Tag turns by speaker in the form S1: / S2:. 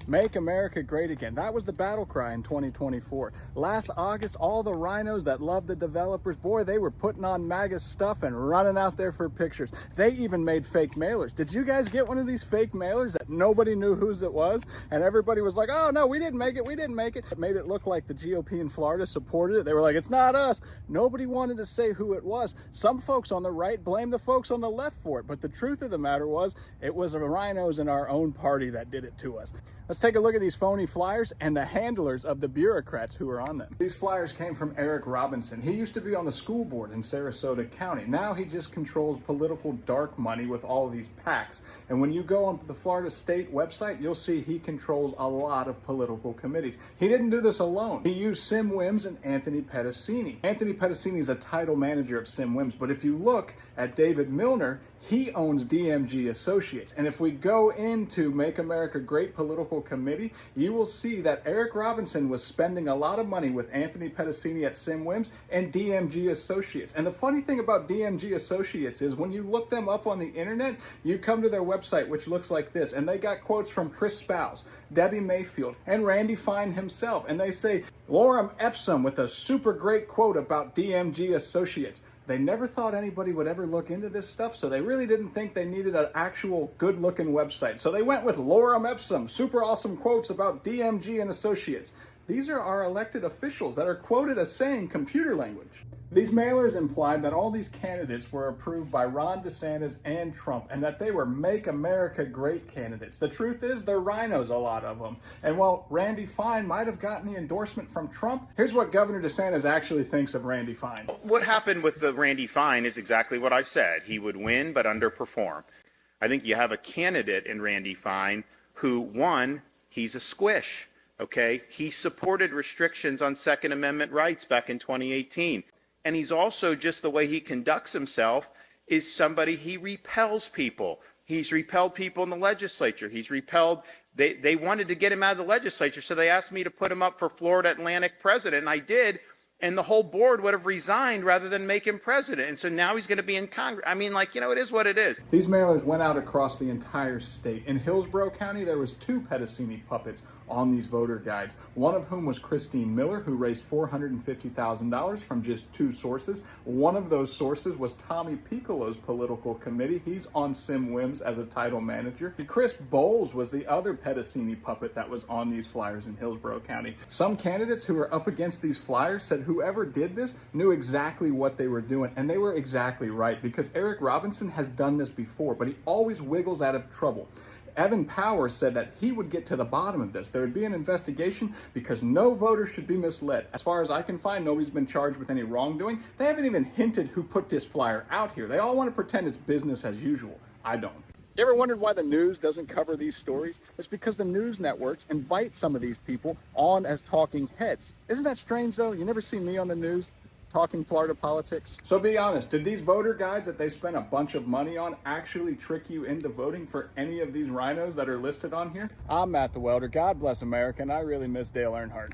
S1: Make America Great Again. That was the battle cry in 2024. Last August, all the rhinos that loved the developers, boy, they were putting on MAGA stuff and running out there for pictures. They even made fake mailers. Did you guys get one of these fake mailers that nobody knew whose it was? And everybody was like, oh no, we didn't make it, we didn't make it. It made it look like the GOP in Florida supported it. They were like, it's not us. Nobody wanted to say who it was. Some folks on the right blamed the folks on the left for it, but the truth of the matter was, it was the rhinos in our own party that did it to us. Let's take a look at these phony flyers and the handlers of the bureaucrats who are on them. These flyers came from Eric Robinson. He used to be on the school board in Sarasota County. Now he just controls political dark money with all of these PACs. And when you go on the Florida State website, you'll see he controls a lot of political committees. He didn't do this alone. He used Sim Wims and Anthony Pedicini. Anthony Pedicini is a title manager of Sim Wims, but if you look at David Milner, he owns DMG Associates. And if we go into Make America Great Political Committee, you will see that Eric Robinson was spending a lot of money with Anthony Pedicini at Sim Wims and DMG Associates. And the funny thing about DMG Associates is when you look them up on the internet, you come to their website, which looks like this, and they got quotes from Chris Spouse, Debbie Mayfield, and Randy Fine himself. And they say, Lorem Ipsum, with a super great quote about DMG Associates. They never thought anybody would ever look into this stuff, so they really didn't think they needed an actual good-looking website. So they went with Lorem Ipsum, super awesome quotes about DMG and Associates. These are our elected officials that are quoted as saying computer language. These mailers implied that all these candidates were approved by Ron DeSantis and Trump, and that they were Make America Great candidates. The truth is, they're rhinos, a lot of them. And while Randy Fine might have gotten the endorsement from Trump, here's what Governor DeSantis actually thinks of Randy Fine.
S2: What happened with the Randy Fine is exactly what I said. He would win but underperform. I think you have a candidate in Randy Fine who, one, he's a squish, okay? He supported restrictions on Second Amendment rights back in 2018. And he's also, just the way he conducts himself, is somebody, he repels people. He's repelled people in the legislature. He's repelled, they wanted to get him out of the legislature, so they asked me to put him up for Florida Atlantic president, and I did. And the whole board would have resigned rather than make him president. And so now he's going to be in Congress. I mean, like, you know, it is what it is.
S1: These mailers went out across the entire state. In Hillsborough County, there was 2 Pedicini puppets on these voter guides, one of whom was Christine Miller, who raised $450,000 from just 2 sources. One of those sources was Tommy Piccolo's political committee. He's on Sim Wims as a title manager. Chris Bowles was the other Pedicini puppet that was on these flyers in Hillsborough County. Some candidates who were up against these flyers said whoever did this knew exactly what they were doing, and they were exactly right, because Eric Robinson has done this before, but he always wiggles out of trouble. Evan Powers said that he would get to the bottom of this. There would be an investigation because no voter should be misled. As far as I can find, nobody's been charged with any wrongdoing. They haven't even hinted who put this flyer out here. They all want to pretend it's business as usual. I don't. You ever wondered why the news doesn't cover these stories? It's because the news networks invite some of these people on as talking heads. Isn't that strange though? You never see me on the news talking Florida politics. So be honest, did these voter guides that they spent a bunch of money on actually trick you into voting for any of these rhinos that are listed on here? I'm Matt the Welder. God bless America, and I really miss Dale Earnhardt.